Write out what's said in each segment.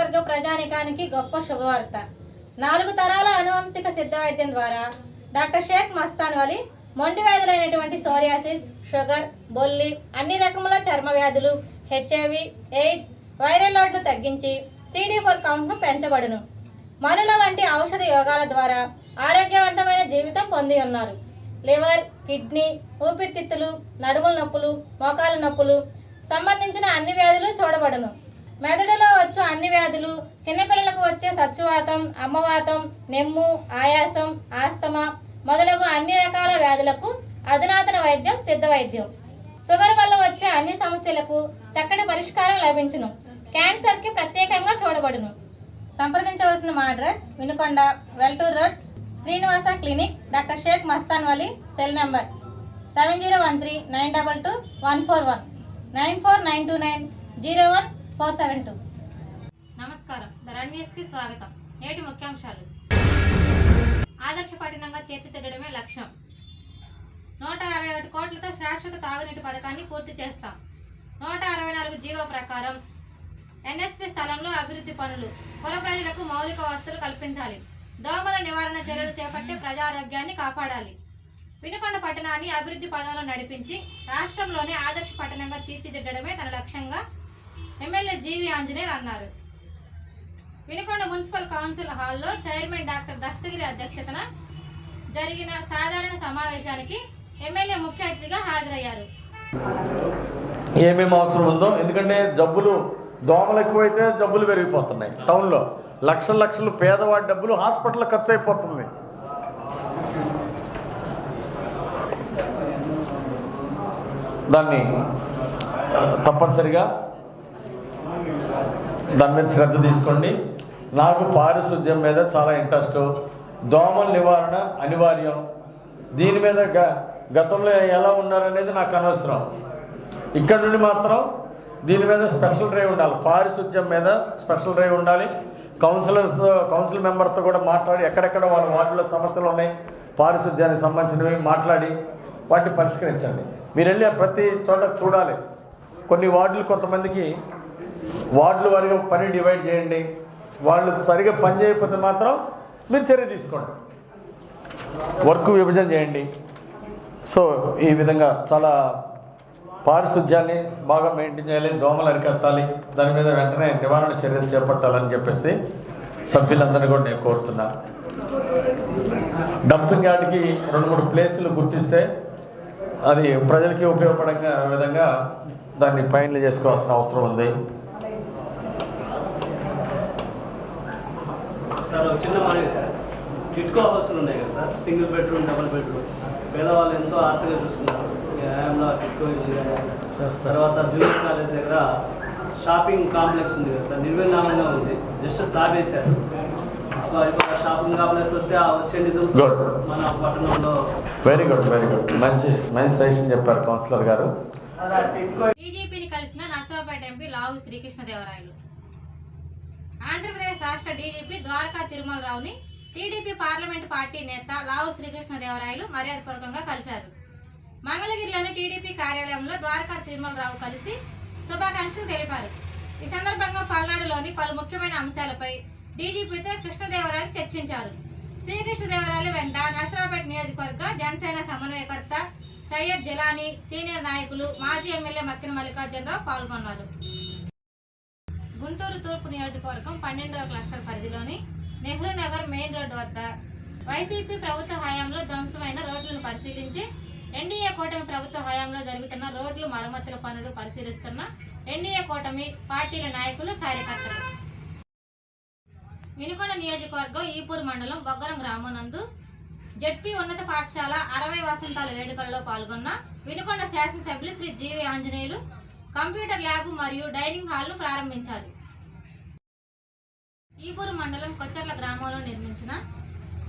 నియోజకవర్గ ప్రజానికానికి గొప్ప శుభవార్త. 4 తరాల అనువంశిక సిద్ధ వైద్యం ద్వారా డాక్టర్ షేక్ మస్తాన్ వలి మొండి వ్యాధులైనటువంటి సోరియాసిస్, షుగర్, బొల్లి, అన్ని రకముల చర్మ వ్యాధులు, హెచ్ఐవి, ఎయిడ్స్, వైరల్ లోడ్ను తగ్గించి CD4 కౌంట్ను పెంచబడును. మనుల వంటి ఔషధ యోగాల ద్వారా ఆరోగ్యవంతమైన జీవితం పొంది ఉన్నారు. లివర్, కిడ్నీ, ఊపిరితిత్తులు, నడుముల నొప్పులు, మోకాలు నొప్పులు సంబంధించిన అన్ని వ్యాధులు చూడబడును. మెదడులో వచ్చు అన్ని వ్యాధులు, చిన్నపిల్లలకు వచ్చే సచ్చువాతం, అమ్మవాతం, నెమ్ము, ఆయాసం, ఆస్తమా మొదలగు అన్ని రకాల వ్యాధులకు అధునాతన వైద్యం సిద్ధ వైద్యం. షుగర్ వల్ల వచ్చే అన్ని సమస్యలకు చక్కటి పరిష్కారం లభించును. క్యాన్సర్కి ప్రత్యేకంగా చూడబడును. సంప్రదించవలసిన మా address Vinukonda, Veltur road, Srinivasa clinic, doctor Shaik Mastan Vali. Cell number 7013922141 9492901472. నమస్కారం. ద రన్ న్యూస్కి స్వాగతం. నేటి ముఖ్యాంశాలు: ఆదర్శ పట్టణంగా తీర్చిదిద్దడమే లక్ష్యం. 161 కోట్లతో శాశ్వత తాగునీటి పథకాన్ని పూర్తి చేస్తాం. 164 జీవో ప్రకారం ఎన్ఎస్పి స్థలంలో అభివృద్ధి పనులు. పుర ప్రజలకు మౌలిక వసతులు కల్పించాలి. దోమల నివారణ చర్యలు చేపట్టి ప్రజారోగ్యాన్ని కాపాడాలి. వినుకొండ పట్టణాన్ని అభివృద్ధి పదంలో నడిపించి రాష్ట్రంలోనే ఆదర్శ పట్టణంగా తీర్చిదిద్దడమే తన లక్ష్యంగా ఎమ్మెల్యే జీవి ఆంజనేయులు అన్నారు. వినుకొండ మున్సిపల్ కౌన్సిల్ హాల్లో చైర్మన్ డాక్టర్ దస్తగిరి అధ్యక్షతన జరిగిన సాధారణ సమావేశానికి ఎమ్మెల్యే ముఖ్య అతిథిగా హాజరయ్యారు. ఏమేమి అవసరం ఉందో, ఎందుకంటే జబ్బులు, దోమలు ఎక్కువైతే జబ్బులు పెరిగిపోతున్నాయి. టౌన్లో లక్షలు పేదవాడి డబ్బులు హాస్పిటల్ ఖర్చు అయిపోతుంది. దాన్ని తప్పనిసరిగా దాని మీద శ్రద్ధ తీసుకోండి. నాకు పారిశుద్ధ్యం మీద చాలా ఇంట్రెస్ట్. దోమల నివారణ అనివార్యం. దీని మీద గతంలో ఎలా ఉన్నారనేది నాకు అనవసరం. ఇక్కడ నుండి మాత్రం దీని మీద స్పెషల్ డ్రైవ్ ఉండాలి. పారిశుద్ధ్యం మీద స్పెషల్ డ్రైవ్ ఉండాలి. కౌన్సిల్ మెంబర్తో కూడా మాట్లాడి ఎక్కడెక్కడ వాళ్ళ వార్డులో సమస్యలు ఉన్నాయి, పారిశుద్ధ్యానికి సంబంధించినవి మాట్లాడి వాటిని పరిష్కరించండి. మీరు వెళ్ళి ప్రతి చోట చూడాలి. కొన్ని వార్డులు కొంతమందికి వార్డుల వారిగా పని డివైడ్ చేయండి. వాళ్ళు సరిగా పని చేయకపోతే మాత్రం మీరు చర్య తీసుకోండి. వర్క్ విభజన చేయండి. సో ఈ విధంగా చాలా పారిశుద్ధ్యాన్ని బాగా మెయింటైన్ చేయాలి. దోమలు అరికట్టాలి. దాని మీద వెంటనే నివారణ చర్యలు చేపట్టాలని చెప్పేసి సభ్యులందరినీ కూడా నేను కోరుతున్నా. డంపింగ్ యార్డ్కి 2-3 ప్లేసులు గుర్తిస్తే అది ప్రజలకి ఉపయోగపడే విధంగా దాన్ని ఫైనల్ చేసుకోవాల్సిన అవసరం ఉంది. సార్ చిన్న మనవి సార్, టిట్కో హౌస్లు ఉన్నాయి కదా sir, single bedroom, double bedroom, పేదవాళ్ళు ఎంతో ఆశగా చూస్తున్నారు. న్యాయంలో టిట్కో తర్వాత జూనియర్ కాలేజ్ దగ్గర షాపింగ్ కాంప్లెక్స్ ఉంది కదా సార్, నిర్విరామంగా ఉంది. జస్ట్ స్టార్ట్ చేశారు. షాపింగ్ కాంప్లెక్స్ వస్తే వచ్చే నిధులు మన పట్టణంలో. వెరీ గుడ్ మంచి సజెషన్ చెప్పారు కౌన్సిలర్ గారు. డీజీపీని కలిసిన నర్సరావుపేట ఎంపీ లావు శ్రీకృష్ణదేవరాయలు. ఆంధ్రప్రదేశ్ రాష్ట్ర డీజీపీ ద్వారకా తిరుమలరావుని టీడీపీ పార్లమెంటు పార్టీ నేత లావు శ్రీకృష్ణదేవరాయలు మర్యాదపూర్వకంగా కలిశారు. మంగళగిరిలోని టీడీపీ కార్యాలయంలో ద్వారకా తిరుమలరావు కలిసి శుభాకాంక్షలు తెలిపారు. ఈ సందర్భంగా పల్నాడులోని పలు ముఖ్యమైన అంశాలపై డీజీపీతో కృష్ణదేవరాయలు చర్చించారు. శ్రీకృష్ణదేవరాయలు వెంట నర్సరావుపేట నియోజకవర్గ జనసేన సమన్వయకర్త సయ్యద్ జిలానీ, సీనియర్ నాయకులు, మాజీ ఎమ్మెల్యే మక్కిన మల్లికార్జునరావు పాల్గొన్నారు. గుంటూరు తూర్పు నియోజకవర్గం 12వ క్లస్టర్ పరిధిలోని నెహ్రూ నగర్ మెయిన్ రోడ్డు వద్ద వైసీపీ ప్రభుత్వ హయాంలో ధ్వంసమైన రోడ్లను పరిశీలించి ఎన్డీఏ కూటమి ప్రభుత్వ హయాంలో జరుగుతున్న రోడ్లు మరమ్మతుల పనులు పరిశీలిస్తున్న ఎన్డీఏ కూటమి పార్టీల నాయకులు, కార్యకర్తలు. వినుకొండ నియోజకవర్గం ఈపూర్ మండలం బొగ్గరం గ్రామం నందు జెడ్పీ ఉన్నత పాఠశాల 60 వసంతాల వేడుకల్లో పాల్గొన్న వినుకొండ శాసనసభ్యులు శ్రీ జీవి ఆంజనేయులు కంప్యూటర్ ల్యాబ్ మరియు డైనింగ్ హాల్ను ప్రారంభించారు. ఈపూరు మండలం కొచ్చర్ల గ్రామంలో నిర్మించిన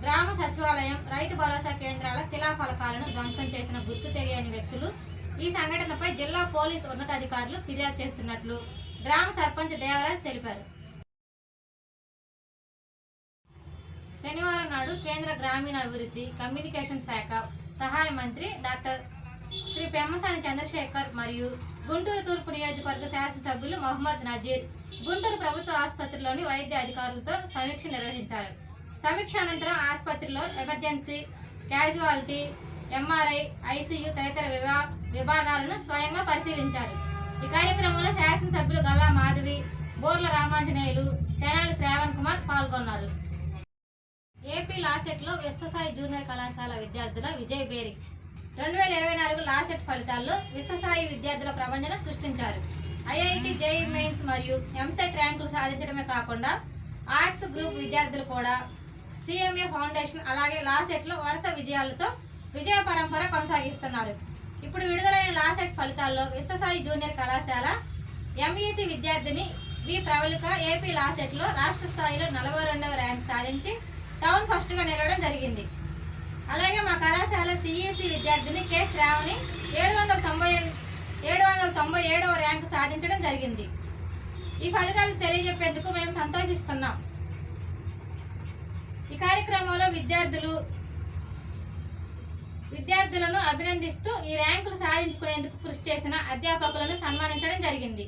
గ్రామ సచివాలయం, రైతు భరోసా కేంద్రాల శిలాఫలకాలను ధ్వంసం చేసిన గుర్తు తెలియని వ్యక్తులు ఈ సంఘటనపై జిల్లా పోలీసు ఉన్నతాధికారులు ఫిర్యాదు చేస్తున్నట్లు గ్రామ సర్పంచ్ దేవరాజ్ తెలిపారు. శనివారం నాడు కేంద్ర గ్రామీణాభివృద్ధి కమ్యూనికేషన్ శాఖ సహాయ మంత్రి డాక్టర్ శ్రీ పెమ్మసాని చంద్రశేఖర్ మరియు గుంటూరు తూర్పు నియోజకవర్గ శాసనసభ్యులు మొహమ్మద్ నజీర్ గుంటూరు ప్రభుత్వ ఆసుపత్రిలోని వైద్య అధికారులతో సమీక్ష నిర్వహించారు. సమీక్ష అనంతరం ఆసుపత్రిలో ఎమర్జెన్సీ, క్యాజువాలిటీ, ఎంఆర్ఐ, ఐసీయూ తదితర విభాగాలను స్వయంగా పరిశీలించారు. ఈ కార్యక్రమంలో శాసనసభ్యులు గల్లా మాధవి, బోర్ల రామాంజనేయులు, తెనాలి శ్రావణ్ కుమార్ పాల్గొన్నారు. ఏపీ లాసెట్లో విశ్వసాయి జూనియర్ కళాశాల విద్యార్థుల విజయ్ బేరి 2024 లాసెట్ ఫలితాల్లో విశ్వసాయి విద్యార్థుల ప్రభంజనం సృష్టించారు. ఐఐటి, జేఈ మెయిన్స్ మరియు ఎంసెట్ ర్యాంకులు సాధించడమే కాకుండా ఆర్ట్స్ గ్రూప్ విద్యార్థులు కూడా సిఎంఏ ఫౌండేషన్ అలాగే లాసెట్లో వరుస విజయాలతో విజయ పరంపర కొనసాగిస్తున్నారు. ఇప్పుడు విడుదలైన లాసెట్ ఫలితాల్లో విశ్వసాయి జూనియర్ కళాశాల ఎంఈసీ విద్యార్థిని వి ప్రవళిక ఏపీ లాసెట్లో రాష్ట్ర స్థాయిలో 42వ ర్యాంక్ సాధించి టౌన్ ఫస్ట్గా నిలవడం జరిగింది. అలాగే మా కళాశాల సిఈసి విద్యార్థిని కె శ్రావణి 797వ ర్యాంకు సాధించడం జరిగింది. ఈ ఫలితాలు తెలియజెప్పేందుకు మేము సంతోషిస్తున్నాం. ఈ కార్యక్రమంలో విద్యార్థులను అభినందిస్తూ ఈ ర్యాంకులు సాధించుకునేందుకు కృషి చేసిన అధ్యాపకులను సన్మానించడం జరిగింది.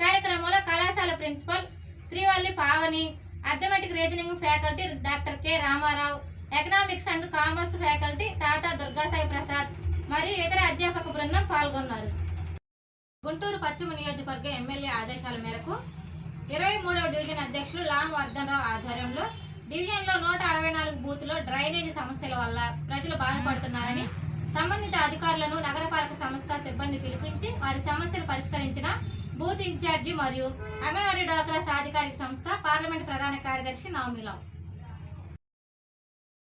కార్యక్రమంలో కళాశాల principal Srivalli Pavani, arithmetic reasoning faculty doctor K Ramarao, economics and commerce faculty Tata Durgasai Prasad మరియు ఇతర అధ్యాపక బృందం పాల్గొన్నారు. గుంటూరు పశ్చిమ నియోజకవర్గ ఎమ్మెల్యే ఆదేశాల మేరకు 23వ డివిజన్ అధ్యక్షులు లాం వర్ధన్రావు ఆధ్వర్యంలో డివిజన్లో 164 బూత్లో డ్రైనేజీ సమస్యల వల్ల ప్రజలు బాధపడుతున్నారని సంబంధిత అధికారులను నగరపాలక సంస్థ సిబ్బంది పిలిపించి వారి సమస్యలు పరిష్కరించిన బూత్ ఇన్ఛార్జి మరియు అంగన్వాడీ డాక్రా సాధికారిక సంస్థ పార్లమెంట్ ప్రధాన కార్యదర్శి నవమిలాం.